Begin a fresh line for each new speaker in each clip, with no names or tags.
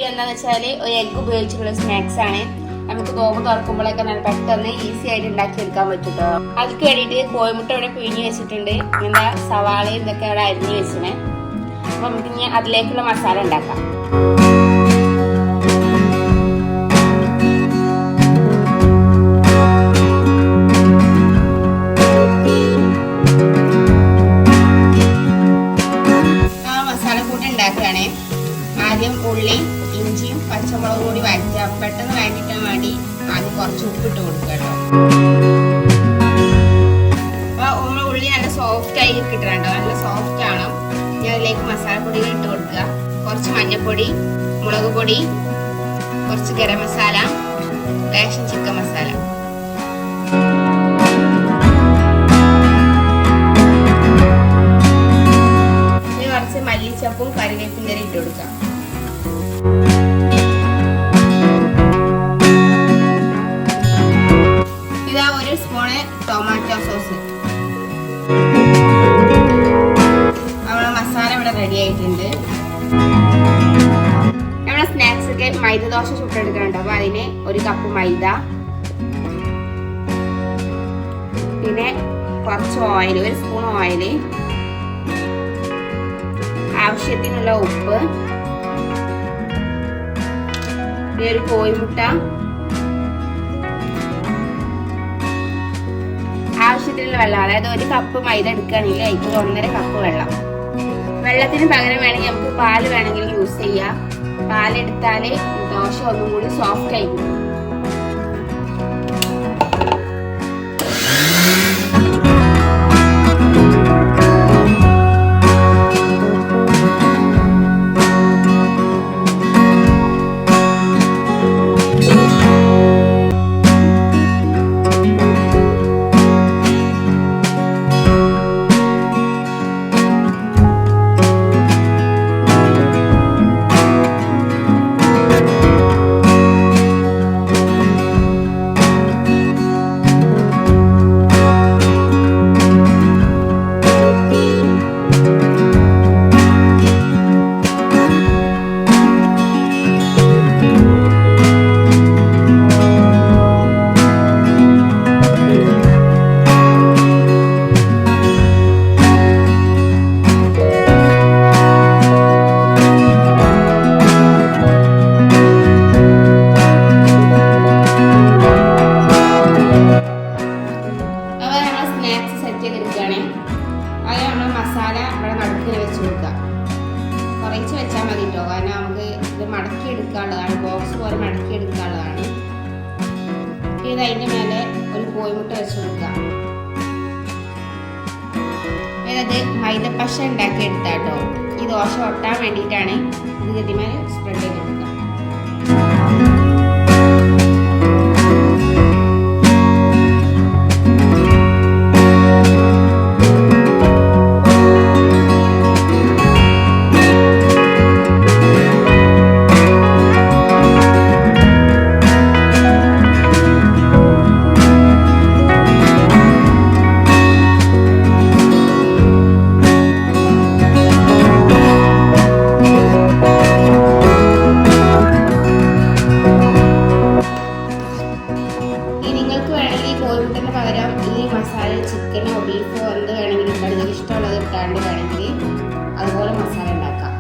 എന്താണെന്ന് വെച്ചാൽ ഒരു എഗ്ഗ് ഉപയോഗിച്ചിട്ടുള്ള സ്നാക്സ് ആണ്. നമുക്ക് നോമ്പ് തുറക്കുമ്പോഴൊക്കെ നല്ല പെട്ടെന്ന് ഈസി ആയിട്ട് ഉണ്ടാക്കിയെടുക്കാൻ പറ്റും കേട്ടോ. അതിക്ക് വേണ്ടിയിട്ട് കോഴിമുട്ട ഇവിടെ പിഴിഞ്ഞ് വെച്ചിട്ടുണ്ട്. എന്താ സവാളയും ഇതൊക്കെ അവിടെ അരിഞ്ഞ് വെച്ചിനെ. അപ്പൊ നമുക്ക് ഇനി അതിലേക്കുള്ള മസാല ഉണ്ടാക്കാം. ആദ്യം ഉള്ളിയും ഇഞ്ചിയും പച്ചമുളകും കൂടി വഴറ്റുക. പെട്ടെന്ന് വഴറ്റിട്ടാൻ വേണ്ടി ആദ്യം കുറച്ച് ഉപ്പിട്ട് കൊടുക്കുക കേട്ടോ. അപ്പൊ ഉള്ളി നല്ല സോഫ്റ്റ് ആയി കിട്ടണുണ്ടോ, നല്ല സോഫ്റ്റ് ആണ്. ഇനി അതിലേക്ക് മസാലപ്പൊടികൾ ഇട്ട് കൊടുക്കുക. കുറച്ച് മഞ്ഞൾപ്പൊടി, മുളക് പൊടി, കുറച്ച് ഗരം മസാല, റേഷൻ ചിക്കൻ മസാല. ഇനി കുറച്ച് മല്ലിച്ചപ്പും കറിവേപ്പിൻ്റെ ഇട്ട് കൊടുക്കാം. ഇതാ ഒരു സ്പൂണ് ടൊമാറ്റോ സോസ്. നമ്മളെ മസാല ഇവിടെ റെഡി ആയിട്ടുണ്ട്. നമ്മളെ സ്നാക്സ് ഒക്കെ മൈദ ദോശ ചുട്ടെടുക്കുന്നുണ്ട്. അപ്പൊ അതിന് ഒരു കപ്പ് മൈദ, പിന്നെ കുറച്ച് ഓയിൽ, ഒരു സ്പൂൺ ഓയിൽ, ആവശ്യത്തിനുള്ള ഉപ്പ്, ഒരു കോഴിമുട്ട, ആവശ്യത്തിനുള്ള വെള്ളം. അതായത് ഒരു കപ്പ് മൈദ എടുക്കുകയാണെങ്കിൽ അതിൽ 1.5 കപ്പ് വെള്ളം. വെള്ളത്തിന് പകരം വേണമെങ്കിൽ നമുക്ക് പാല് വേണമെങ്കിൽ യൂസ് ചെയ്യാം. പാലെടുത്താൽ ദോശ ഒന്നും കൂടി സോഫ്റ്റ് ആയി കിട്ടും. മസാല ഇവിടെ നടുക്കിന് വെച്ച് കൊടുക്കുക. കുറച്ച് വെച്ചാൽ മതി കേട്ടോ, കാരണം നമുക്ക് ഇത് മടക്കി എടുക്കാനുള്ളതാണ്. ബോക്സ് പോലെ മടക്കി എടുക്കാനുള്ളതാണ്. ഇത് അതിൻ്റെ മേലെ ഒരു കോഴിമുട്ട വെച്ച് കൊടുക്കുക. ഇത് മൈദപ്പശ ഉണ്ടാക്കി എടുത്താൽ കേട്ടോ. ഈ ദോശ ഒട്ടാൻ വേണ്ടിയിട്ടാണ് ഇത് ഇതിന്മേൽ സ്പ്രെഡ് ചെയ്ത് കൊടുക്കുക. കോഴിമുട്ടന് പകരം ഈ മസാല ചിക്കനോ ബീഫോ എന്ത് വേണമെങ്കിലും ഇട്ടാൽ നിങ്ങൾക്ക് ഇഷ്ടമുള്ളത് ഇട്ടാണ്ട് വേണമെങ്കിൽ അതുപോലെ മസാല ഉണ്ടാക്കാം.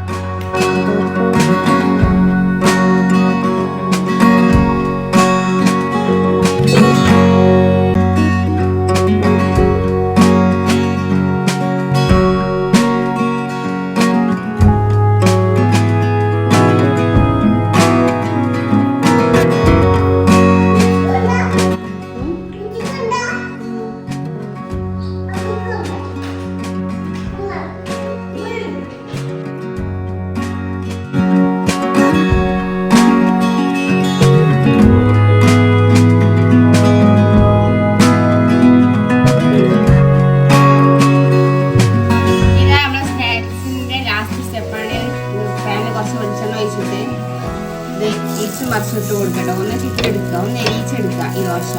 മറിച്ചിട്ട് കൊടുക്കട്ടോ. ഒന്ന് ചുറ്റെടുക്കുക, ഒന്ന് എരിച്ചെടുക്കുക ഈ ദോശ.